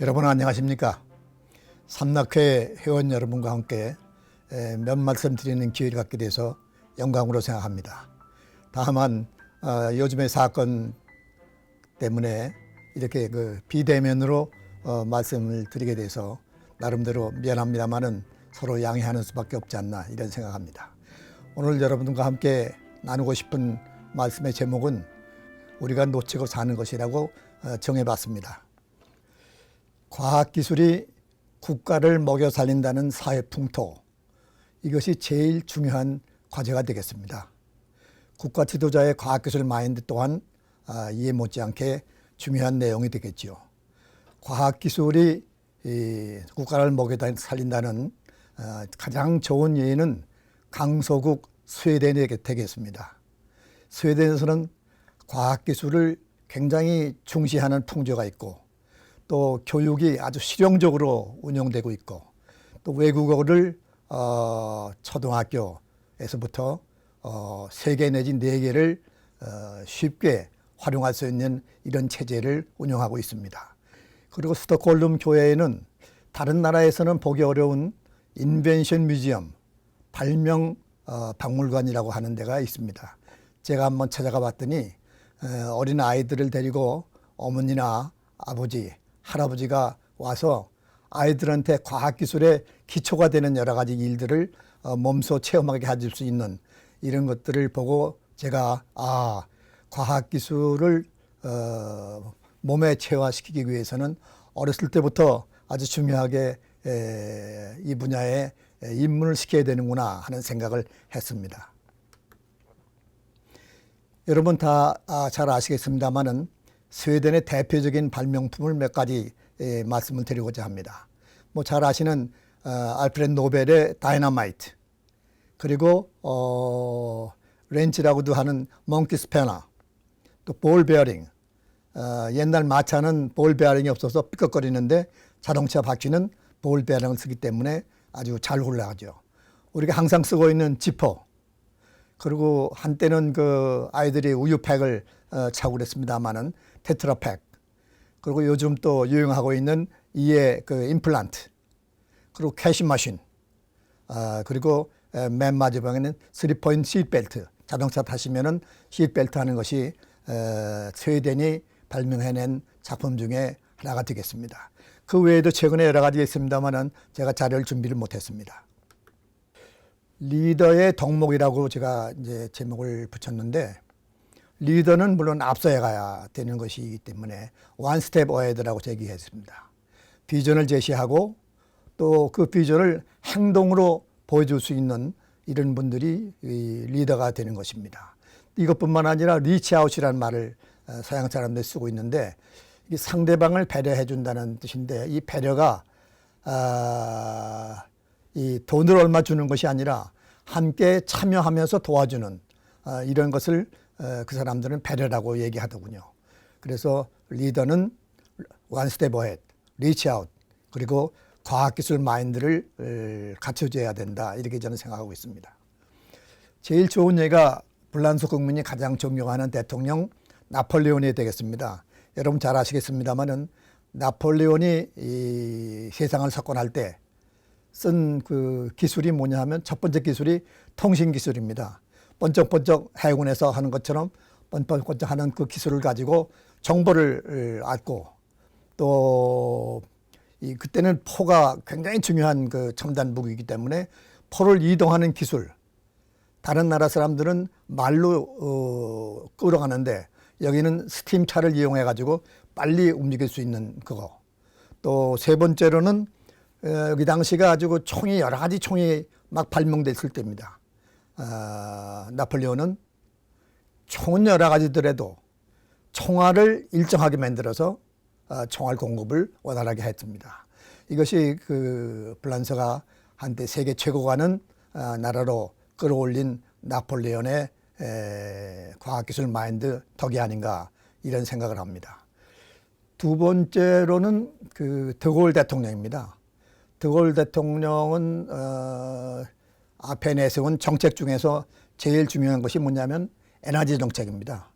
여러분 안녕하십니까? 삼락회 회원 여러분과 함께 몇 말씀 드리는 기회를 갖게 돼서 영광으로 생각합니다. 다만 요즘의 사건 때문에 이렇게 비대면으로 말씀을 드리게 돼서 나름대로 미안합니다만은 서로 양해하는 수밖에 없지 않나 이런 생각합니다. 오늘 여러분들과 함께 나누고 싶은 말씀의 제목은 우리가 놓치고 사는 것이라고 정해봤습니다. 과학기술이 국가를 먹여 살린다는 사회 풍토, 이것이 제일 중요한 과제가 되겠습니다. 국가 지도자의 과학기술 마인드 또한 이에 못지않게 중요한 내용이 되겠지요. 과학기술이 국가를 먹여 살린다는 가장 좋은 예는 강소국 스웨덴이 되겠습니다. 스웨덴에서는 과학기술을 굉장히 중시하는 풍조가 있고 또 교육이 아주 실용적으로 운영되고 있고 또 외국어를 초등학교에서부터 3개 내지 4개를 쉽게 활용할 수 있는 이런 체제를 운영하고 있습니다. 그리고 스톡홀름 교회에는 다른 나라에서는 보기 어려운 인벤션 뮤지엄, 발명 박물관이라고 하는 데가 있습니다. 제가 한번 찾아가 봤더니 어린 아이들을 데리고 어머니나 아버지, 할아버지가 와서 아이들한테 과학기술의 기초가 되는 여러 가지 일들을 몸소 체험하게 해줄 수 있는 이런 것들을 보고 제가 과학기술을 몸에 체화시키기 위해서는 어렸을 때부터 아주 중요하게 이 분야에 입문을 시켜야 되는구나 하는 생각을 했습니다. 여러분 다 잘 아시겠습니다만은 스웨덴의 대표적인 발명품을 몇 가지 말씀을 드리고자 합니다. 잘 아시는 알프레드 노벨의 다이너마이트, 그리고 렌치라고도 하는 몽키 스패너, 또 볼 베어링. 옛날 마차는 볼 베어링이 없어서 삐걱거리는데 자동차 바퀴는 볼 베어링을 쓰기 때문에 아주 잘 올라가죠. 우리가 항상 쓰고 있는 지퍼, 그리고 한때는 아이들이 우유팩을 차고 그랬습니다만은 테트라팩, 그리고 요즘 또 유행하고 있는 이의 임플란트, 그리고 캐시머신, 그리고 맨 마지막에는 3포인트 시트벨트, 자동차 타시면은 시트벨트 하는 것이 스웨덴이 발명해낸 작품 중에 하나가 되겠습니다. 그 외에도 최근에 여러 가지 있습니다만은 제가 자료를 준비를 못했습니다. 리더의 덕목이라고 제가 이제 제목을 붙였는데, 리더는 물론 앞서야 가야 되는 것이기 때문에 one step ahead라고 제기했습니다. 비전을 제시하고 또 그 비전을 행동으로 보여줄 수 있는 이런 분들이 리더가 되는 것입니다. 이것뿐만 아니라 리치아웃이라는 말을 서양 사람들이 쓰고 있는데, 이 상대방을 배려해 준다는 뜻인데, 이 배려가 이 돈을 얼마 주는 것이 아니라 함께 참여하면서 도와주는 이런 것을 그 사람들은 배려라고 얘기하더군요. 그래서 리더는 one step ahead, reach out, 그리고 과학기술 마인드를 갖춰줘야 된다, 이렇게 저는 생각하고 있습니다. 제일 좋은 예가 불란서 국민이 가장 존경하는 대통령 나폴레온이 되겠습니다. 여러분 잘 아시겠습니다만은 나폴레온이 이 세상을 석권할 때 쓴 기술이 뭐냐 하면 첫 번째 기술이 통신 기술입니다. 번쩍번쩍 해군에서 하는 것처럼 번쩍번쩍 하는 그 기술을 가지고 정보를 얻고, 또 그때는 포가 굉장히 중요한 첨단 무기이기 때문에 포를 이동하는 기술, 다른 나라 사람들은 말로 끌어가는데 여기는 스팀차를 이용해 가지고 빨리 움직일 수 있는 그거. 또 세 번째로는 여기 당시가 아주 총이 여러 가지 총이 막 발명됐을 때입니다. 나폴레온은 총은 여러 가지더라도 총알을 일정하게 만들어서 총알 공급을 원활하게 했습니다. 이것이 불란서가 한때 세계 최고가는 나라로 끌어올린 나폴레온의 과학기술 마인드 덕이 아닌가 이런 생각을 합니다. 두 번째로는 드골 대통령입니다. 드골 대통령은 앞에 내세운 정책 중에서 제일 중요한 것이 뭐냐면 에너지 정책입니다.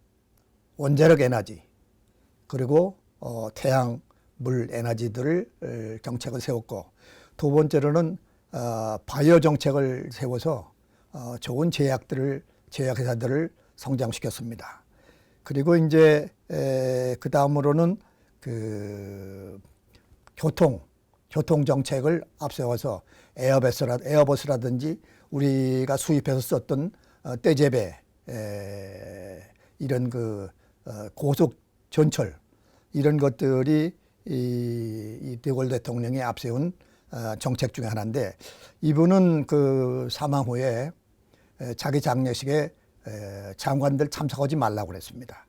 원자력 에너지, 그리고 태양, 물 에너지들을 정책을 세웠고, 두 번째로는 바이오 정책을 세워서 좋은 제약회사들을 성장시켰습니다. 그리고 이제 그 다음으로는 그 교통 정책을 앞세워서 에어버스라든지 우리가 수입해서 썼던 떼제베 이런 고속 전철 이런 것들이 이 데골 대통령이 앞세운 정책 중에 하나인데, 이분은 그 사망 후에 자기 장례식에 장관들 참석하지 말라고 그랬습니다.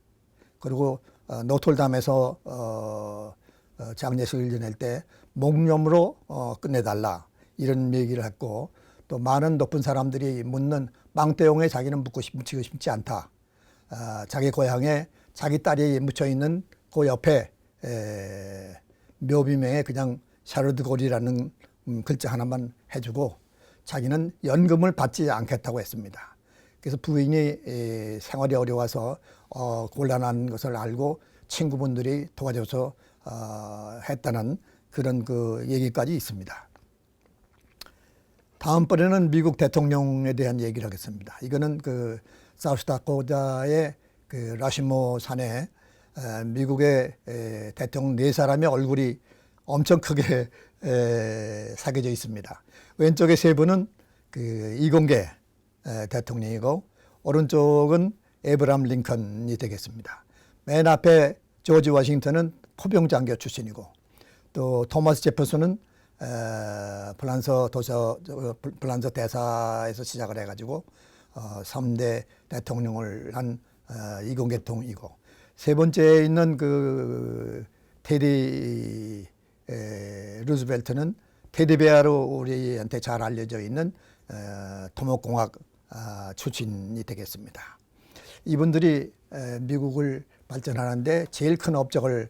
그리고 노틀담에서 장례식을 지낼 때 몽념으로 끝내달라 이런 얘기를 했고, 또 많은 높은 사람들이 묻는 망대용에 자기는 묻히고 싶지 않다. 자기 고향에 자기 딸이 묻혀 있는 그 옆에 묘비명에 그냥 샤르드골이라는 글자 하나만 해주고 자기는 연금을 받지 않겠다고 했습니다. 그래서 부인이 생활이 어려워서 곤란한 것을 알고 친구분들이 도와줘서 했다는 그런 그 얘기까지 있습니다. 다음번에는 미국 대통령에 대한 얘기를 하겠습니다. 이거는 그 사우스다코타의 그 라시모 산에 미국의 대통령 4사람의 얼굴이 엄청 크게 새겨져 있습니다. 왼쪽에 3분은 그 이공계 대통령이고, 오른쪽은 에브람 링컨이 되겠습니다. 맨 앞에 조지 워싱턴은 포병장교 출신이고, 또 토마스 제퍼슨은 불란서 대사에서 시작을 해가지고 3대 대통령을 한 이공계통이고, 세 번째에 있는 그 테디 루즈벨트는 테디베아로 우리한테 잘 알려져 있는 토목공학 출신이 되겠습니다. 이분들이 미국을 발전하는데 제일 큰 업적을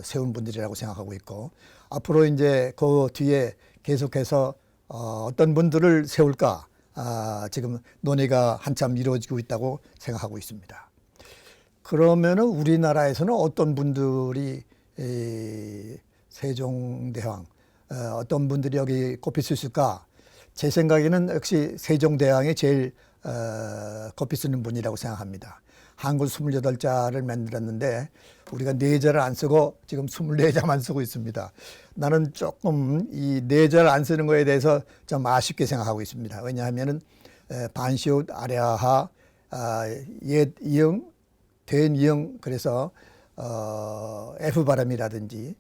세운 분들이라고 생각하고 있고, 앞으로 이제 그 뒤에 계속해서 어떤 분들을 세울까 지금 논의가 한참 이루어지고 있다고 생각하고 있습니다. 그러면은 우리나라에서는 어떤 분들이 세종대왕 어떤 분들이 여기 꼽힐 수 있을까? 제 생각에는 역시 세종대왕이 제일 꼽힐 수 있는 분이라고 생각합니다. 한글 28자를 만들었는데 우리가 4자를 안 쓰고 지금 24자만 쓰고 있습니다. 나는 조금 이 4자를 안 쓰는 거에 대해서 좀 아쉽게 생각하고 있습니다. 왜냐하면은 반시옷, 아래아하, 옛 이응, 된 이응, 그래서 F 발음이라든지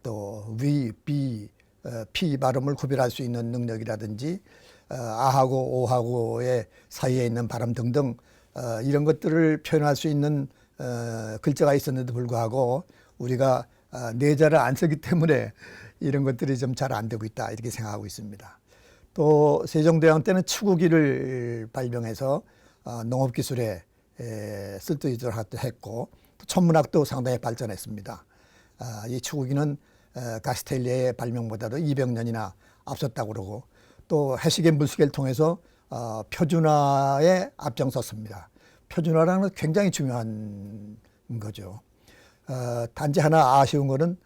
또 위, 비, P 발음을 구별할 수 있는 능력이라든지 아하고 오하고의 사이에 있는 발음 등등 이런 것들을 표현할 수 있는 글자가 있었는데도 불구하고 우리가 4자를 안 쓰기 때문에 이런 것들이 좀 잘 안 되고 있다 이렇게 생각하고 있습니다. 또 세종대왕 때는 추구기를 발명해서 농업기술에 쓸데있도록 했고, 또 천문학도 상당히 발전했습니다. 이 추구기는 가스텔리의 발명보다도 200년이나 앞섰다고 그러고, 또 해시계 물시계를 통해서 표준화에 앞장섰습니다. 표준화라는 건 굉장히 중요한 거죠. 단지 하나 아쉬운 거는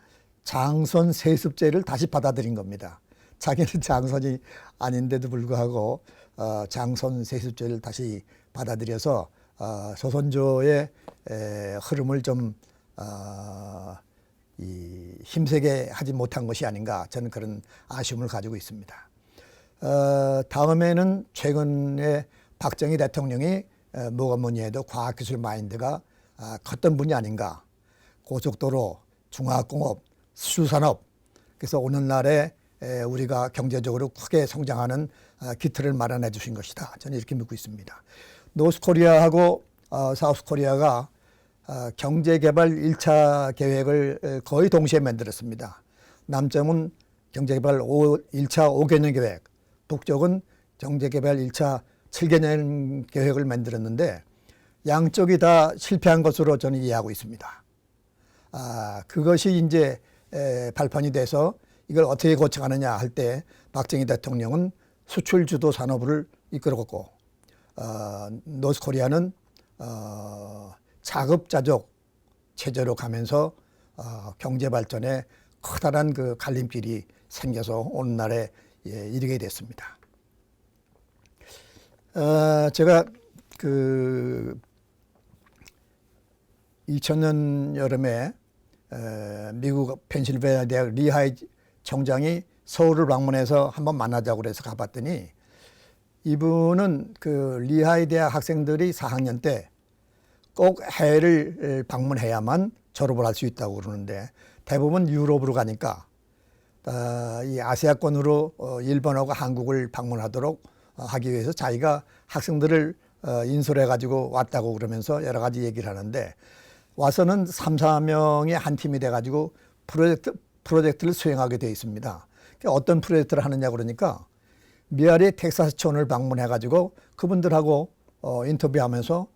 장선 세습제를 다시 받아들인 겁니다. 자기는 장선이 아닌데도 불구하고 장선 세습제를 다시 받아들여서 조선조의 흐름을 좀 힘세게 하지 못한 것이 아닌가, 저는 그런 아쉬움을 가지고 있습니다. 다음에는 최근에 박정희 대통령이 뭐가 뭐니 해도 과학기술 마인드가 컸던 분이 아닌가. 고속도로, 중화학공업, 수산업, 그래서 오늘날에 우리가 경제적으로 크게 성장하는 기틀을 마련해 주신 것이다, 저는 이렇게 믿고 있습니다. 노스코리아하고 사우스코리아가 경제개발 1차 계획을 거의 동시에 만들었습니다. 남쪽은 경제개발 1차 5개년 계획, 북쪽은 경제개발 1차 7개년 계획을 만들었는데 양쪽이 다 실패한 것으로 저는 이해하고 있습니다. 그것이 이제 발판이 돼서 이걸 어떻게 고쳐가느냐 할 때 박정희 대통령은 수출 주도 산업을 이끌었고, 노스코리아는 자급자족 체제로 가면서 경제 발전에 커다란 그 갈림길이 생겨서 오늘날에 이르게 됐습니다. 제가 그 2000년 여름에 미국 펜실베이니아 대학 리하이 총장이 서울을 방문해서 한번 만나자고 그래서 가봤더니 이분은 그 리하이 대학 학생들이 4학년 때 꼭 해외를 방문해야만 졸업을 할 수 있다고 그러는데 대부분 유럽으로 가니까 이 아시아권으로 일본하고 한국을 방문하도록 하기 위해서 자기가 학생들을 인솔해 가지고 왔다고 그러면서 여러 가지 얘기를 하는데 와서는 3, 4명의 한 팀이 돼 가지고 프로젝트를 수행하게 되어 있습니다. 어떤 프로젝트를 하느냐 그러니까 미아리 텍사스촌을 방문해 가지고 그분들하고 인터뷰하면서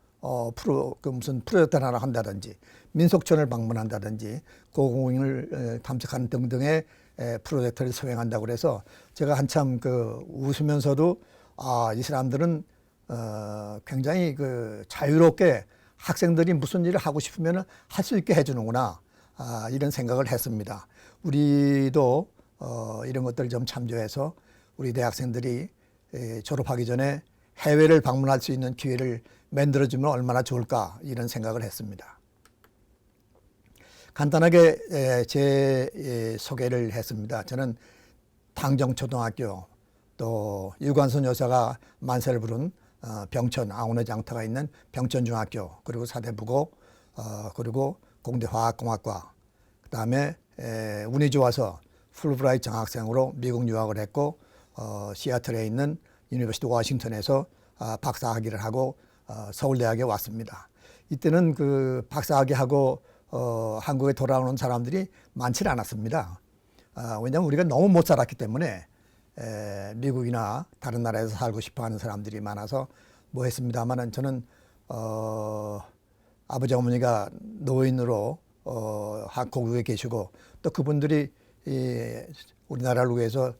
무슨 프로젝트를 하나 한다든지 민속촌을 방문한다든지 고궁을 탐색하는 등등의 프로젝트를 수행한다고 그래서 제가 한참 웃으면서도 이 사람들은 굉장히 자유롭게 학생들이 무슨 일을 하고 싶으면 할 수 있게 해주는구나 이런 생각을 했습니다. 우리도 이런 것들을 좀 참조해서 우리 대학생들이 졸업하기 전에 해외를 방문할 수 있는 기회를 만들어주면 얼마나 좋을까 이런 생각을 했습니다. 간단하게 제 소개를 했습니다. 저는 당정초등학교 또 유관순 여사가 만세를 부른 병천 아우네 장터가 있는 병천중학교 그리고 사대부고 그리고 공대화학공학과 그다음에 운이 좋아서 풀브라이트 장학생으로 미국 유학을 했고 시애틀에 있는 유니버시티 워싱턴에서 박사학위를 하고 서울대학에 왔습니다. 이때는 그 박사학위 하고 한국에 돌아오는 사람들이 많지는 않았습니다. 왜냐하면 우리가 너무 못 살았기 때문에 미국이나 다른 나라에서 살고 싶어하는 사람들이 많아서 뭐 했습니다만은 저는 아버지 어머니가 노인으로 고국에 계시고 또 그분들이 우리나라를 위해서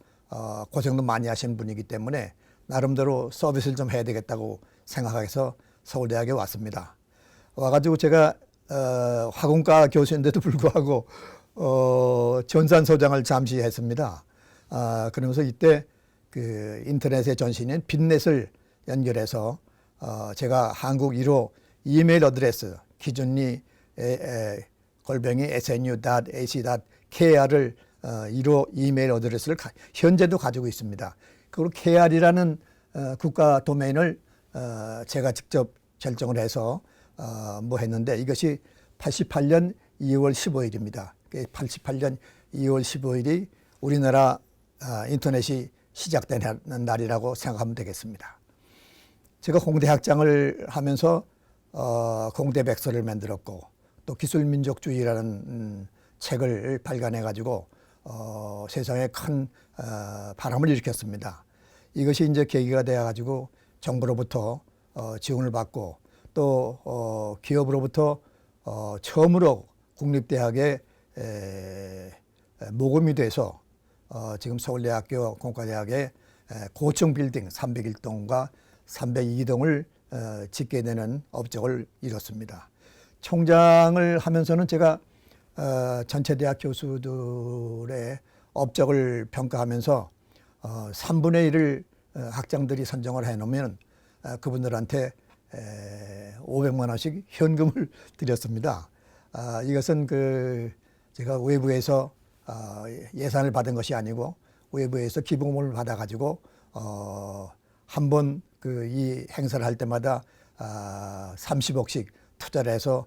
고생도 많이 하신 분이기 때문에 나름대로 서비스를 좀 해야 되겠다고 생각해서 서울대학에 왔습니다. 와가지고 제가 화공과 교수인데도 불구하고 전산소장을 잠시 했습니다. 그러면서 이때 그 인터넷의 전신인 빈넷을 연결해서 제가 한국 1호 이메일 어드레스 기준리 골뱅이 snu.ac.kr을 1호 이메일 어드레스를 현재도 가지고 있습니다. 그리고 kr이라는 국가 도메인을 제가 직접 결정을 해서 뭐 했는데 이것이 88년 2월 15일입니다. 88년 2월 15일이 우리나라 인터넷이 시작되는 날이라고 생각하면 되겠습니다. 제가 공대 학장을 하면서 공대백서를 만들었고 또 기술민족주의라는 책을 발간해 가지고 세상에 큰 바람을 일으켰습니다. 이것이 이제 계기가 되어 가지고 정부로부터 지원을 받고 또 기업으로부터 처음으로 국립대학에 모금이 돼서 지금 서울대학교 공과대학의 고층 빌딩 301동과 302동을 짓게 되는 업적을 이뤘습니다. 총장을 하면서는 제가 전체 대학 교수들의 업적을 평가하면서 3분의 1을 학장들이 선정을 해놓으면 그분들한테 500만 원씩 현금을 드렸습니다. 이것은 제가 외부에서 예산을 받은 것이 아니고 외부에서 기부금을 받아가지고 한 번 이 행사를 할 때마다 30억씩 투자를 해서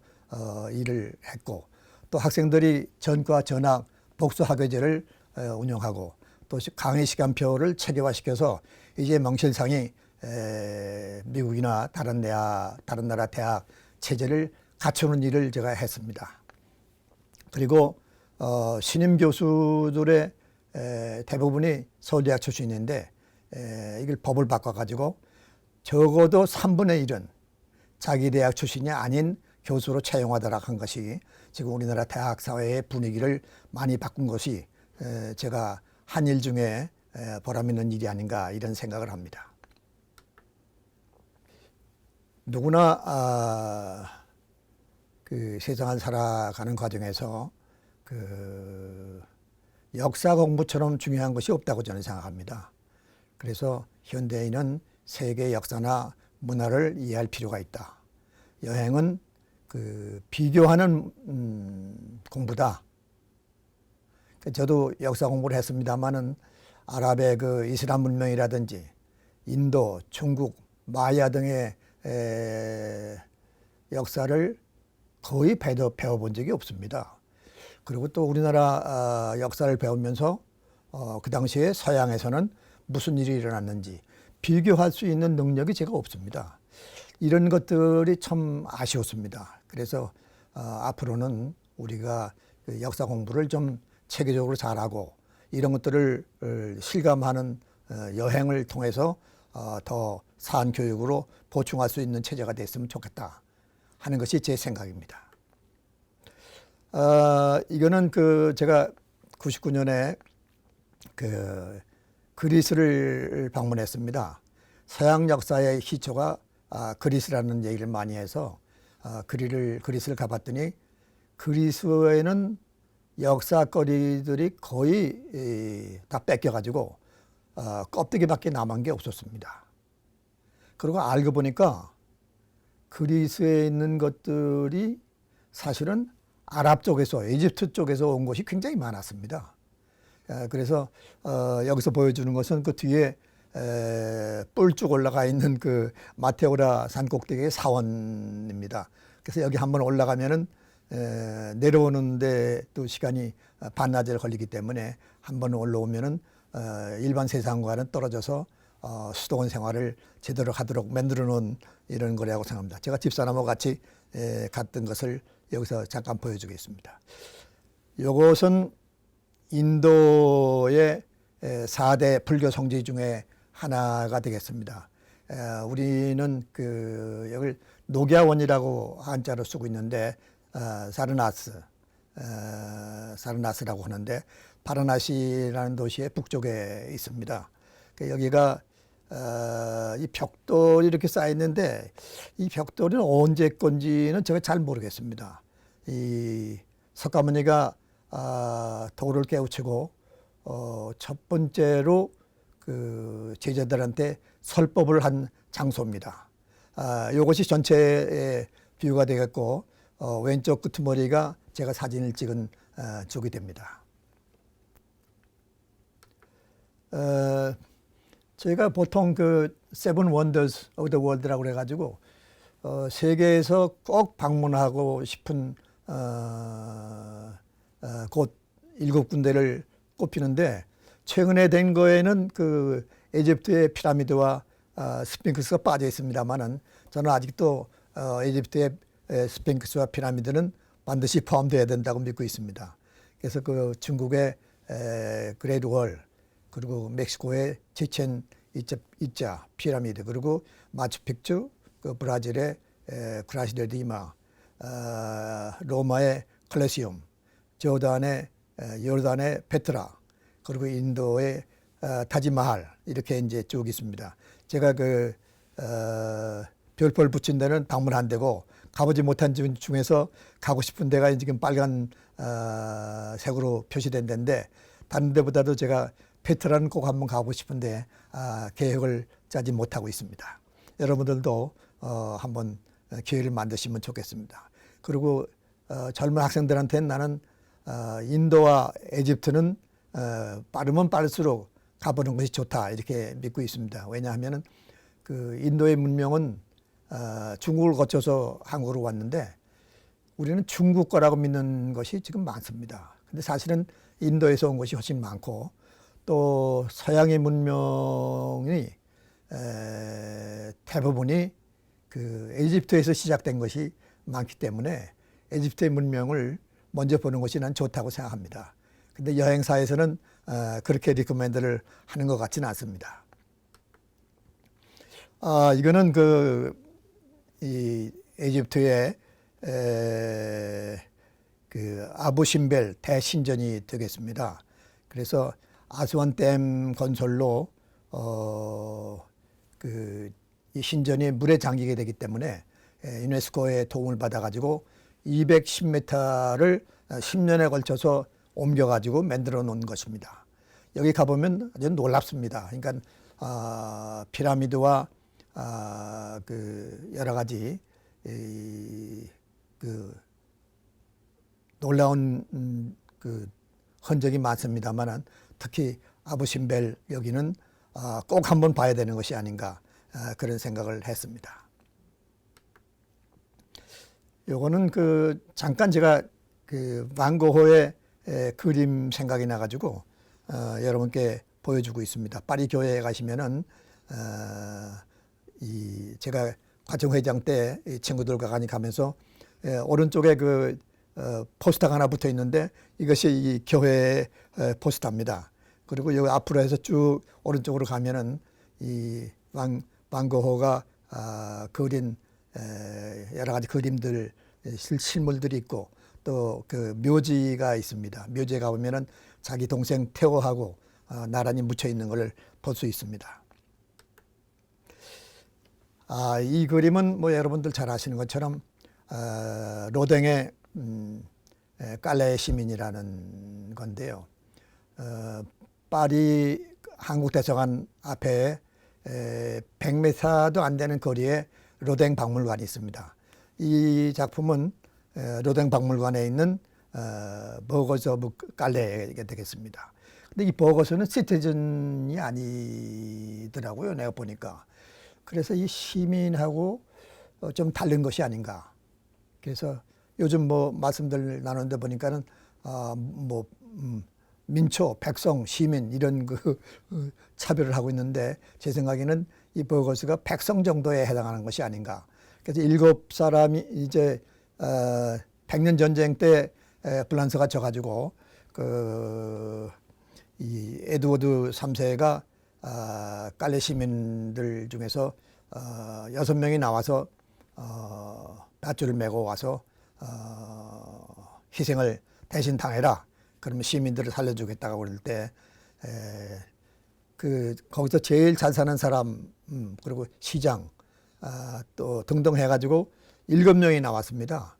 일을 했고 또 학생들이 전과 전학 복수 학예제를 운영하고 또 강의 시간표를 체계화시켜서 이제 명실상히 미국이나 다른 나라 대학 체제를 갖추는 일을 제가 했습니다. 그리고 신임 교수들의 대부분이 서울대학 출신인데 이걸 법을 바꿔가지고 적어도 3분의 1은 자기 대학 출신이 아닌 교수로 채용하도록 한 것이 지금 우리나라 대학 사회의 분위기를 많이 바꾼 것이 제가 한 일 중에 보람 있는 일이 아닌가 이런 생각을 합니다. 누구나 그 세상을 살아가는 과정에서 그 역사 공부처럼 중요한 것이 없다고 저는 생각합니다. 그래서 현대인은 세계 역사나 문화를 이해할 필요가 있다. 여행은 그 비교하는 공부다. 저도 역사 공부를 했습니다마는 아랍의 그 이슬람 문명이라든지 인도, 중국, 마야 등의 역사를 거의 배워본 적이 없습니다. 그리고 또 우리나라 역사를 배우면서 그 당시에 서양에서는 무슨 일이 일어났는지 비교할 수 있는 능력이 제가 없습니다. 이런 것들이 참 아쉬웠습니다. 그래서 앞으로는 우리가 그 역사 공부를 좀 체계적으로 잘하고 이런 것들을 실감하는 여행을 통해서 더 사안 교육으로 보충할 수 있는 체제가 됐으면 좋겠다 하는 것이 제 생각입니다. 이거는 그 제가 99년에 그 그리스를 방문했습니다. 서양 역사의 기초가 그리스라는 얘기를 많이 해서 그리스를 가봤더니 그리스에는 역사거리들이 거의 다 뺏겨가지고 껍데기밖에 남은 게 없었습니다. 그리고 알고 보니까 그리스에 있는 것들이 사실은 아랍 쪽에서 이집트 쪽에서 온 것이 굉장히 많았습니다. 그래서 여기서 보여주는 것은 그 뒤에 뿔쭉 올라가 있는 그 마테오라 산 꼭대기의 사원입니다. 그래서 여기 한번 올라가면은 내려오는데 또 시간이 반나절 걸리기 때문에 한번 올라오면은 일반 세상과는 떨어져서 수도원 생활을 제대로 하도록 만들어 놓은 이런 거라고 생각합니다. 제가 집사람하고 같이 갔던 것을 여기서 잠깐 보여주겠습니다. 이것은 인도의 4대 불교 성지 중에 하나가 되겠습니다. 우리는 그 여기를 녹야원이라고 한자로 쓰고 있는데 사르나스라고 하는데 바라나시라는 도시의 북쪽에 있습니다. 여기가 이 벽돌이 이렇게 쌓여 있는데 이 벽돌은 언제 건지는 제가 잘 모르겠습니다. 이 석가모니가 돌을 깨우치고 첫 번째로 그 제자들한테 설법을 한 장소입니다. 이것이 전체의 뷰가 되겠고 왼쪽 끄트머리가 제가 사진을 찍은 쪽이 됩니다. 저희가 보통 그 세븐 원더스 오브 더 월드라고 그래가지고 세계에서 꼭 방문하고 싶은 곳 7군데를 꼽히는데 최근에 된 거에는 그 이집트의 피라미드와 스핑크스가 빠져 있습니다만은 저는 아직도 이집트의 스핑크스와 피라미드는 반드시 포함되어야 된다고 믿고 있습니다. 그래서 그 중국의 그레이트 월 그리고 멕시코의 치첸 이자 피라미드 그리고 마추픽추 그 브라질의 크라시데디마 로마의 콜레시움 조단의 요르단의 페트라 그리고 인도의 타지마할 이렇게 이제 쭉 있습니다. 제가 그 별표를 붙인 데는 방문 안 되고 가보지 못한 중에서 가고 싶은 데가 지금 빨간 색으로 표시된 데인데 다른 데보다도 제가 페트라는 꼭 한번 가고 싶은데 계획을 짜지 못하고 있습니다. 여러분들도 한번 기회를 만드시면 좋겠습니다. 그리고 젊은 학생들한테는 나는 인도와 이집트는 빠르면 빠를수록 가보는 것이 좋다 이렇게 믿고 있습니다. 왜냐하면 그 인도의 문명은 중국을 거쳐서 한국으로 왔는데 우리는 중국 거라고 믿는 것이 지금 많습니다. 근데 사실은 인도에서 온 것이 훨씬 많고 또 서양의 문명이 대부분이 그 이집트에서 시작된 것이 많기 때문에 이집트의 문명을 먼저 보는 것이 난 좋다고 생각합니다. 근데 여행사에서는 그렇게 리코멘드를 하는 것 같지는 않습니다. 이거는 이 이집트의 그 아부신벨 대신전이 되겠습니다. 그래서 아스완 댐 건설로 이 신전이 물에 잠기게 되기 때문에 유네스코의 도움을 받아가지고 210m를 10년에 걸쳐서 옮겨가지고 만들어 놓은 것입니다. 여기 가보면 아주 놀랍습니다. 그러니까 피라미드와 그 여러 가지 그 놀라운 그 흔적이 많습니다만은 특히 아부심벨 여기는 꼭 한번 봐야 되는 것이 아닌가 그런 생각을 했습니다. 요거는 그 잠깐 제가 그 반고호의 그림 생각이 나가지고 여러분께 보여주고 있습니다. 파리 교회에 가시면은 제가 과정회장 때 이 친구들과 가면서 오른쪽에 그 포스터가 하나 붙어 있는데 이것이 이 교회의 포스터입니다. 그리고 여기 앞으로 해서 쭉 오른쪽으로 가면은 이 반고호가 그린 여러 가지 그림들 실물들이 있고 또 그 묘지가 있습니다. 묘지에 가보면은 자기 동생 테오하고 나란히 묻혀 있는 것을 볼 수 있습니다. 이 그림은 뭐 여러분들 잘 아시는 것처럼 로댕의 깔레 시민이라는 건데요. 파리 한국대사관 앞에 100m도 안 되는 거리에 로댕 박물관이 있습니다. 이 작품은 로댕 박물관에 있는 버거스 오브 깔레가 되겠습니다. 근데 이 버거스는 시티즌이 아니더라고요. 내가 보니까. 그래서 이 시민하고 좀 다른 것이 아닌가. 그래서 요즘 뭐 말씀들 나누는데 보니까는 민초, 백성, 시민 이런 그 차별을 하고 있는데 제 생각에는 이 버거스가 백성 정도에 해당하는 것이 아닌가. 그래서 7사람이 이제 100년 전쟁 때 프랑스가 져가지고 이 에드워드 3세가 깔레 시민들 중에서 6명이 나와서 밧줄을 메고 와서 희생을 대신 당해라. 그러면 시민들을 살려주겠다고 그럴 때 거기서 제일 잘 사는 사람 그리고 시장 또 등등 해가지고 7명이 나왔습니다.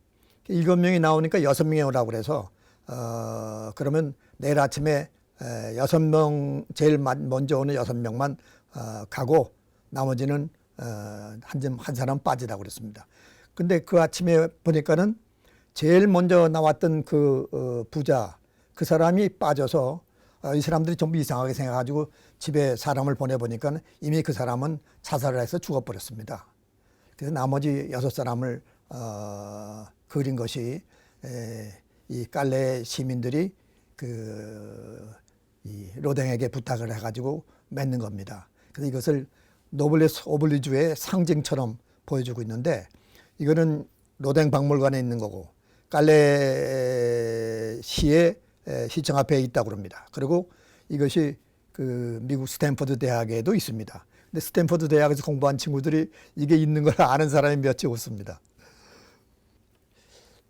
7명이 나오니까 6명이 오라고 그래서 그러면 내일 아침에 6명 제일 먼저 오는 6명만 가고 나머지는 한 사람 빠지라고 그랬습니다. 근데 그 아침에 보니까는 제일 먼저 나왔던 그 부자 그 사람이 빠져서 이 사람들이 전부 이상하게 생각해가지고 집에 사람을 보내보니까 이미 그 사람은 자살을 해서 죽어버렸습니다. 그래서 나머지 6사람을 그린 것이 이 깔레 시민들이 이 로댕에게 부탁을 해가지고 맺는 겁니다. 그래서 이것을 노블레스 오블리주의 상징처럼 보여주고 있는데 이거는 로댕 박물관에 있는 거고 깔레 시의 시청 앞에 있다고 합니다. 그리고 이것이 그 미국 스탠퍼드 대학에도 있습니다. 근데 스탠퍼드 대학에서 공부한 친구들이 이게 있는 걸 아는 사람이 몇이 없습니다.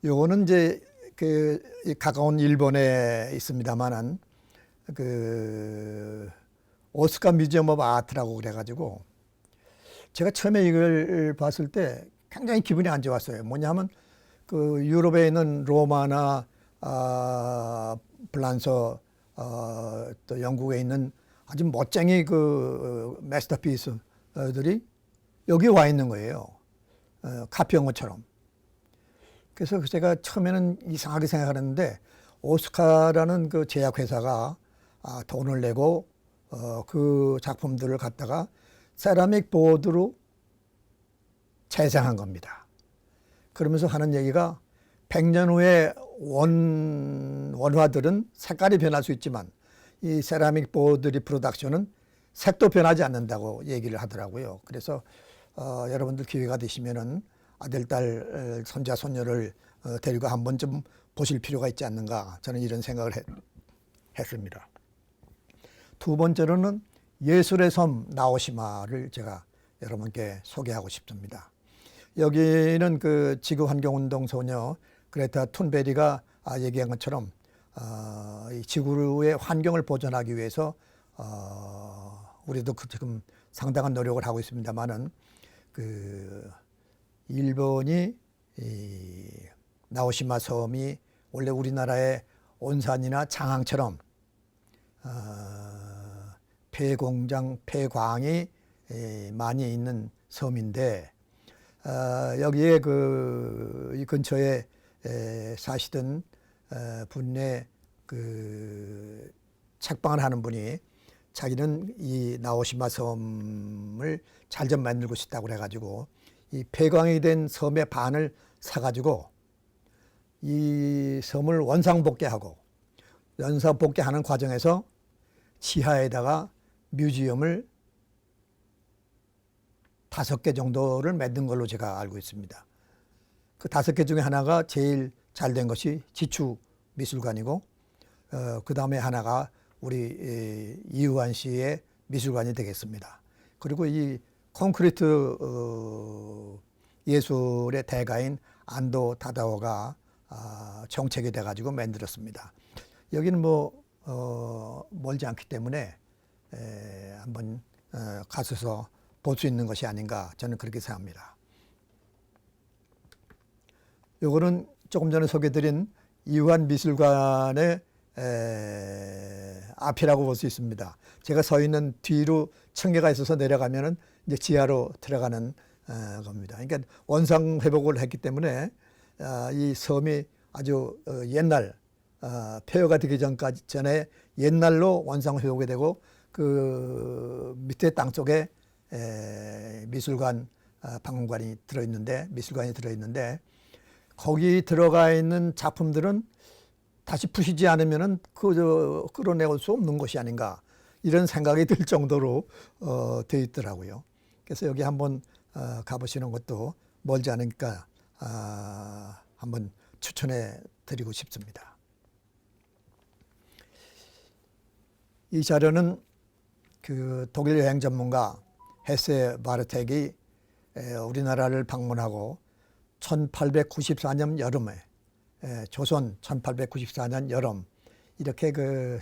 요거는 이제 그 가까운 일본에 있습니다만은 그 오스카 뮤지엄 오브 아트라고 그래가지고 제가 처음에 이걸 봤을 때 굉장히 기분이 안 좋았어요. 뭐냐면 그 유럽에 있는 로마나 프랑스 또 영국에 있는 아주 멋쟁이 그 마스터피스들이 여기 와 있는 거예요. 카피한 것처럼. 그래서 제가 처음에는 이상하게 생각했는데 오스카라는 그 제약회사가 돈을 내고 그 작품들을 갖다가 세라믹 보드로 재생한 겁니다. 그러면서 하는 얘기가 100년 후에 원화들은 색깔이 변할 수 있지만 이 세라믹 보드 리프로덕션은 색도 변하지 않는다고 얘기를 하더라고요. 그래서 여러분들 기회가 되시면은 아들, 딸, 손자, 손녀를 데리고 한 번쯤 보실 필요가 있지 않는가 저는 이런 생각을 했습니다. 두 번째로는 예술의 섬 나오시마를 제가 여러분께 소개하고 싶습니다. 여기는 그 지구환경운동 소녀 그레타 툰베리가 얘기한 것처럼 이 지구의 환경을 보존하기 위해서 우리도 지금 상당한 노력을 하고 있습니다만은 그 일본이 이 나오시마 섬이 원래 우리나라의 온산이나 장항처럼 폐공장, 폐광이 많이 있는 섬인데 여기에 이 근처에 사시던 분의 그 책방을 하는 분이 자기는 이 나오시마 섬을 잘 좀 만들고 싶다고 그래가지고 이 폐광이 된 섬의 반을 사가지고 이 섬을 원상복귀하고 원상복귀하는 과정에서 지하에다가 뮤지엄을 5개 정도를 만든 걸로 제가 알고 있습니다. 그 5개 중에 하나가 제일 잘 된 것이 지추 미술관이고 그 다음에 하나가 우리 이우환 씨의 미술관이 되겠습니다. 그리고 이 콘크리트 예술의 대가인 안도 타다오가 정책이 돼가지고 만들었습니다. 여기는 멀지 않기 때문에 한번 가셔서 볼 수 있는 것이 아닌가 저는 그렇게 생각합니다. 요거는 조금 전에 소개드린 이우환 미술관의 앞이라고 볼 수 있습니다. 제가 서 있는 뒤로 층계가 있어서 내려가면은 이제 지하로 들어가는 겁니다. 그러니까 원상 회복을 했기 때문에 이 섬이 아주 옛날 폐허가 되기 전에 옛날로 원상 회복이 되고 그 밑에 땅 쪽에 미술관 박물관이 들어있는데 거기 들어가 있는 작품들은 다시 푸시지 않으면은 끌어내올 수 없는 것이 아닌가 이런 생각이 들 정도로 돼 있더라고요. 그래서 여기 한번 가보시는 것도 멀지 않으니까 한번 추천해 드리고 싶습니다. 이 자료는 그 독일 여행 전문가 헤세 바르텍이 우리나라를 방문하고 1894년 여름에 조선 1894년 여름 이렇게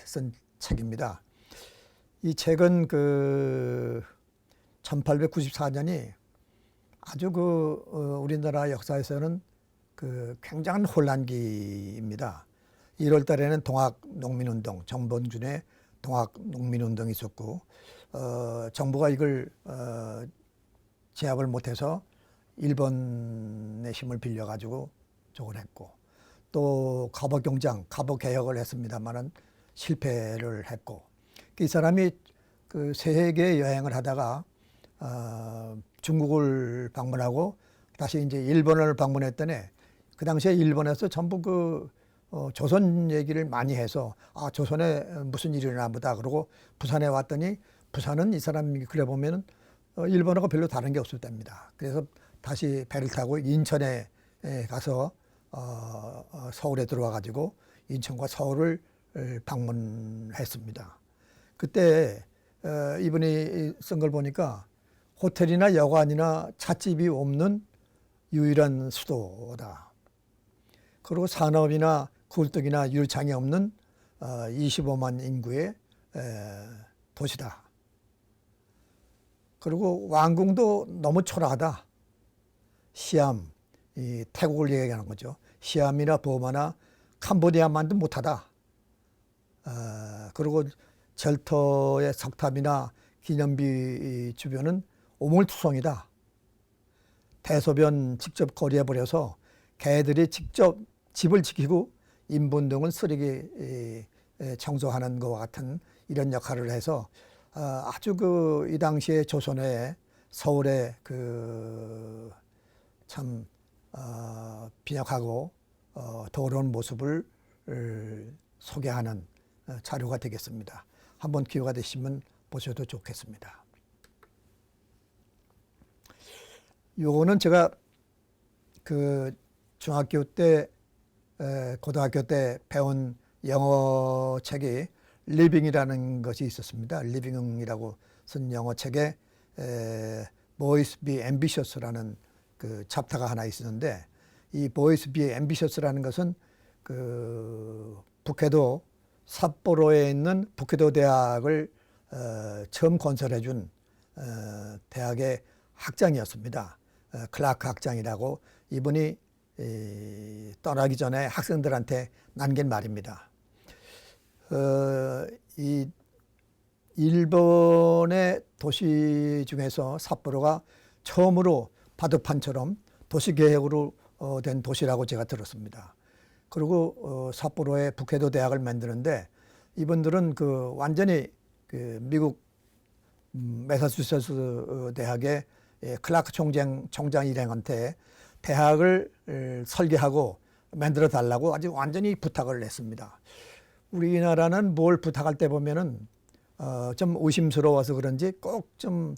쓴 책입니다. 이 책은 1894년이 아주 우리나라 역사에서는 굉장한 혼란기입니다. 1월 달에는 동학농민운동, 정봉준의 동학농민운동이 있었고 정부가 이걸 제압을 못해서 일본의 힘을 빌려가지고 저걸 했고 또 갑오개혁을 했습니다만은 실패를 했고 이 사람이 세계 여행을 하다가 중국을 방문하고 다시 이제 일본을 방문했더니 그 당시에 일본에서 전부 조선 얘기를 많이 해서 조선에 무슨 일이 일어나 보다 그러고 부산에 왔더니 부산은 이 사람이 그래 보면은 일본하고 별로 다른 게 없을 때입니다. 그래서 다시 배를 타고 인천에 가서 서울에 들어와 가지고 인천과 서울을 방문했습니다. 그때 이분이 쓴 걸 보니까 호텔이나 여관이나 찻집이 없는 유일한 수도다. 그리고 산업이나 굴뚝이나 유창이 없는 25만 인구의 도시다. 그리고 왕궁도 너무 초라하다. 시암, 이 태국을 얘기하는 거죠. 시암이나 버마나 캄보디아만도 못하다. 그리고 절터의 석탑이나 기념비 주변은 오물투성이다. 대소변 직접 거리해버려서 개들이 직접 집을 지키고 인분 등을 쓰레기 청소하는 것과 같은 이런 역할을 해서 아주 이 당시에 조선의 서울의 참 빈약하고 더러운 모습을 소개하는 자료가 되겠습니다. 한번 기회가 되시면 보셔도 좋겠습니다. 요거는 제가 중학교 때 고등학교 때 배운 영어 책이 리빙이라는 것이 있었습니다. 리빙이라고 쓴 영어 책에 Boys Be Ambitious라는 챕터가 하나 있었는데 이 Boys Be Ambitious라는 것은 북해도 삿포로에 있는 북해도 대학을 처음 건설해 준 대학의 학장이었습니다. 클라크 학장이라고 이분이 떠나기 전에 학생들한테 남긴 말입니다. 이 일본의 도시 중에서 삿포로가 처음으로 바둑판처럼 도시계획으로 된 도시라고 제가 들었습니다. 그리고 삿포로에 북해도 대학을 만드는데 이분들은 그 완전히 그 미국 매사추세츠 대학의 클라크 총장 일행한테 대학을 설계하고 만들어 달라고 아주 완전히 부탁을 했습니다. 우리나라는 뭘 부탁할 때 보면은 좀 의심스러워서 그런지 꼭 좀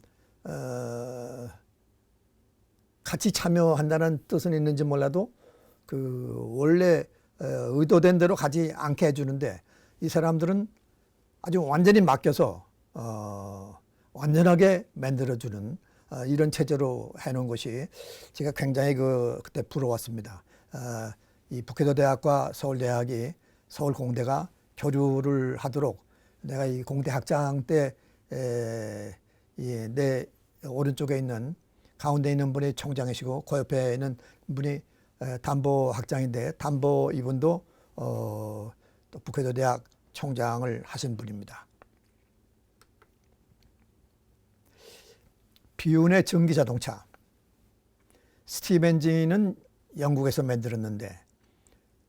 같이 참여한다는 뜻은 있는지 몰라도 그 원래 의도된 대로 가지 않게 해주는데 이 사람들은 아주 완전히 맡겨서 완전하게 만들어주는 이런 체제로 해놓은 것이 제가 굉장히 그때 부러웠습니다. 이 북해도 대학과 서울대학이 서울공대가 교류를 하도록 내가 이 공대 학장 때 내 오른쪽에 있는 가운데 있는 분이 총장이시고 그 옆에 있는 분이 담보 학장인데 담보 이분도 또 북해도 대학 총장을 하신 분입니다. 비운의 전기자동차. 스팀 엔진은 영국에서 만들었는데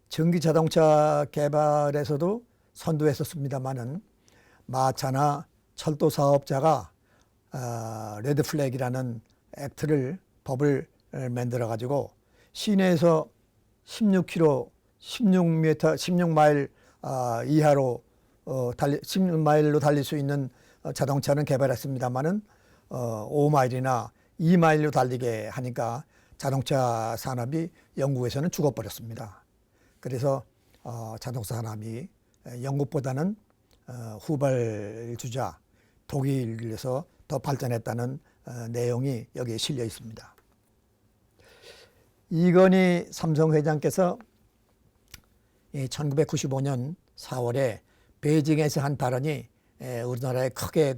전기자동차 개발에서도 선두했었습니다마는 마차나 철도 사업자가 레드 플래그라는 법을 만들어 가지고 시내에서 16km, 16마일 이하로 16마일로 달릴 수 있는 자동차는 개발했습니다마는 5마일이나 2마일로 달리게 하니까 자동차 산업이 영국에서는 죽어버렸습니다. 그래서 자동차 산업이 영국보다는 후발주자 독일에서 더 발전했다는 내용이 여기에 실려 있습니다. 이건희 삼성 회장께서 1995년 4월에 베이징에서 한 발언이 우리나라에 크게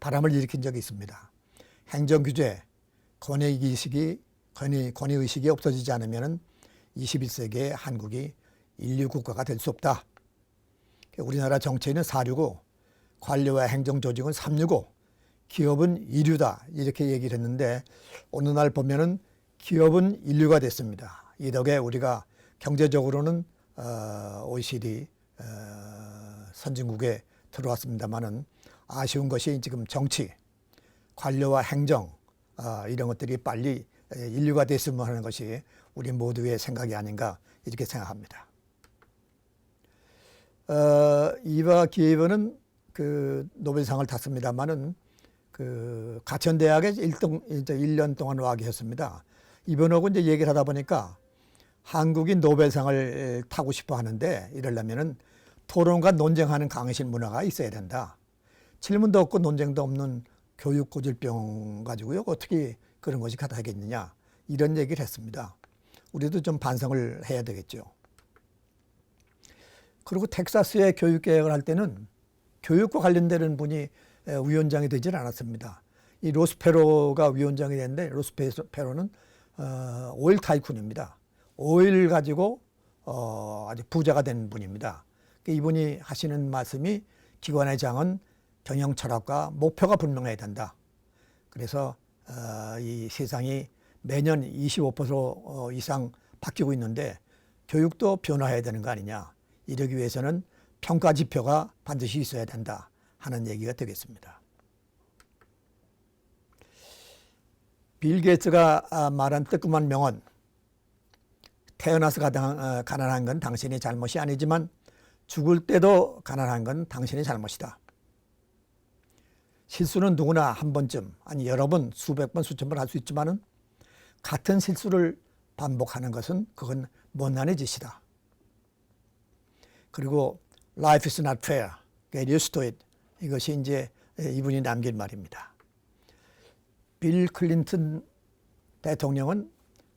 바람을 일으킨 적이 있습니다. 행정규제, 권위의식이 없어지지 않으면 21세기의 한국이 인류국가가 될 수 없다. 우리나라 정치인은 465, 관료와 행정조직은 365, 기업은 인류다 이렇게 얘기를 했는데 어느 날 보면은 기업은 인류가 됐습니다. 이 덕에 우리가 경제적으로는 OECD 선진국에 들어왔습니다마는 아쉬운 것이 지금 정치, 관료와 행정 이런 것들이 빨리 인류가 됐으면 하는 것이 우리 모두의 생각이 아닌가 이렇게 생각합니다. 이바 기에버는 그 노벨상을 탔습니다마는 그 가천대학에 1년 동안 와 계셨습니다. 이분하고 이제 얘기를 하다 보니까 한국이 노벨상을 타고 싶어 하는데 이러려면은 토론과 논쟁하는 강의실 문화가 있어야 된다. 질문도 없고 논쟁도 없는 교육 고질병 가지고요. 어떻게 그런 것이 가능하겠느냐. 이런 얘기를 했습니다. 우리도 좀 반성을 해야 되겠죠. 그리고 텍사스의 교육 개혁을 할 때는 교육과 관련되는 분이 위원장이 되질 않았습니다. 이 로스페로가 위원장이 됐는데 로스페로는 오일 타이쿤입니다. 오일 가지고 아주 부자가 된 분입니다. 이분이 하시는 말씀이 기관의 장은 경영 철학과 목표가 분명해야 된다. 그래서 이 세상이 매년 25% 이상 바뀌고 있는데 교육도 변화해야 되는 거 아니냐. 이러기 위해서는 평가 지표가 반드시 있어야 된다 하는 얘기가 되겠습니다. 빌 게이츠가 말한 뜨끔한 명언. 태어나서 가난한 건 당신의 잘못이 아니지만 죽을 때도 가난한 건 당신의 잘못이다. 실수는 누구나 한 번쯤, 아니 여러 번, 수백 번, 수천 번 할 수 있지만은 같은 실수를 반복하는 것은 그건 못난의 짓이다. 그리고 Life is not fair. Get used to it. 이것이 이제 이분이 남긴 말입니다. 빌 클린턴 대통령은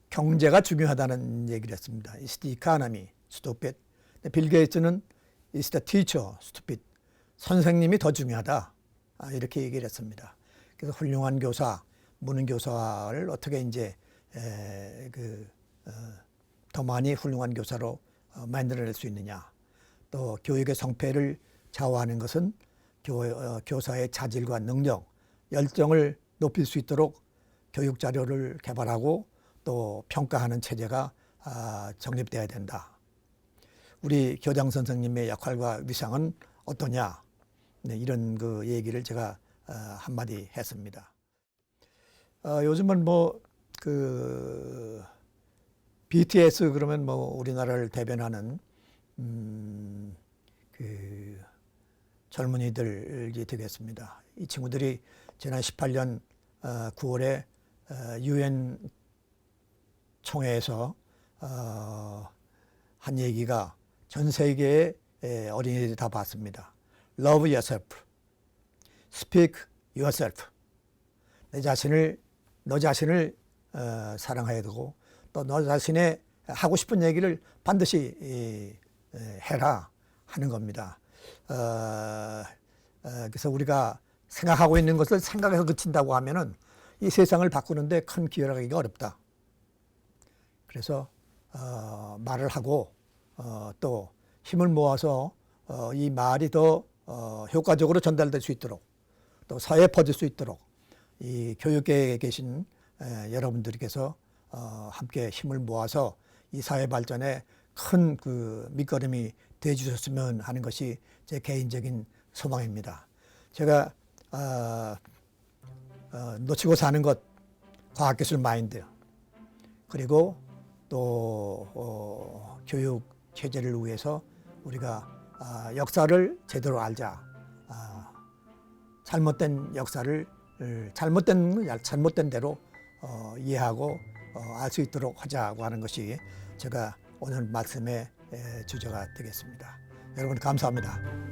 경제가 중요하다는 얘기를 했습니다. It's the economy, stupid. 빌 게이츠는 It's the teacher, stupid. 선생님이 더 중요하다. 이렇게 얘기를 했습니다. 그래서 훌륭한 교사, 무능 교사를 어떻게 이제 더 더 많이 훌륭한 교사로 만들어낼 수 있느냐. 또 교육의 성패를 좌우하는 것은 교사의 자질과 능력, 열정을 높일 수 있도록 교육 자료를 개발하고 또 평가하는 체제가 정립돼야 된다. 우리 교장 선생님의 역할과 위상은 어떠냐? 네, 이런 그 얘기를 제가 한마디 했습니다. 요즘은 뭐 그 BTS 그러면 뭐 우리나라를 대변하는 그 젊은이들이 되겠습니다. 이 친구들이 지난 18년 9월에 UN 총회에서 한 얘기가 전 세계의 어린이들이 다 봤습니다. Love yourself, speak yourself. 너 자신을 사랑해야 되고 또 너 자신의 하고 싶은 얘기를 반드시 해라 하는 겁니다. 그래서 우리가 생각하고 있는 것을 생각해서 그친다고 하면은 이 세상을 바꾸는데 큰 기여를 하기가 어렵다. 그래서 말을 하고 또 힘을 모아서 이 말이 더 효과적으로 전달될 수 있도록 또 사회에 퍼질 수 있도록 이 교육계에 계신 여러분들께서 함께 힘을 모아서 이 사회 발전에 큰 그 밑거름이 돼 주셨으면 하는 것이 제 개인적인 소망입니다. 제가 놓치고 사는 것 과학기술 마인드 그리고 또 교육 체제를 위해서 우리가 역사를 제대로 알자. 잘못된 역사를 잘못된 대로 이해하고 알 수 있도록 하자고 하는 것이 제가 오늘 말씀의 주제가 되겠습니다. 여러분 감사합니다.